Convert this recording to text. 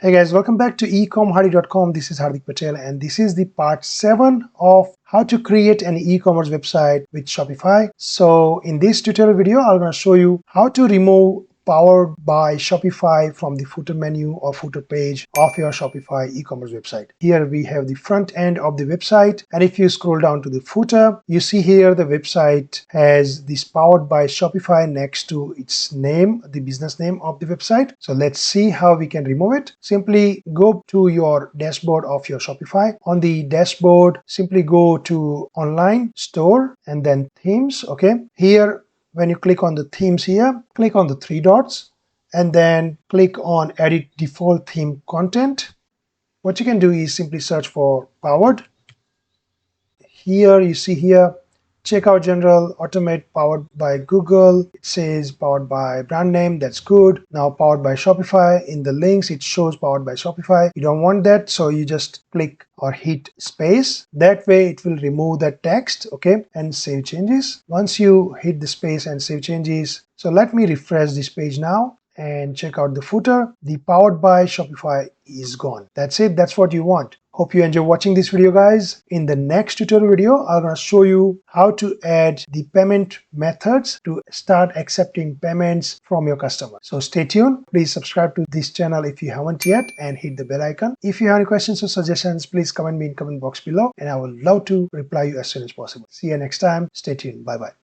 Hey guys, welcome back to ecomhardy.com. This is Hardik Patel and this is the part 7 of how to create an e-commerce website with Shopify. So in this tutorial video, I'm going to show you how to remove Powered by Shopify from the footer menu or footer page of your Shopify e-commerce website. Here we have the front end of the website, and if you scroll down to the footer, you see here the website has this Powered by Shopify next to its name, the business name of the website. So let's see how we can remove it. Simply go to your dashboard of your Shopify. On the dashboard, simply go to online store and then themes. Okay, here when you click on the themes here, click on the three dots and then click on edit default theme content. What you can do is simply search for powered. Here you see here, checkout general, automate powered by Google. It says powered by brand name, that's good. Now powered by Shopify, in the links it shows powered by Shopify. You don't want that, so you just click or hit space. That way it will remove that text, okay, and save changes. Once you hit the space and save changes, so let me refresh this page now and check out the footer. The powered by Shopify is gone. That's it, that's what you want. Hope you enjoy watching this video, guys. In the next tutorial video, I'm going to show you how to add the payment methods to start accepting payments from your customers. So stay tuned. Please subscribe to this channel if you haven't yet and hit the bell icon. If you have any questions or suggestions, please comment me in comment box below and I will love to reply you as soon as possible. See you next time. Stay tuned. Bye bye.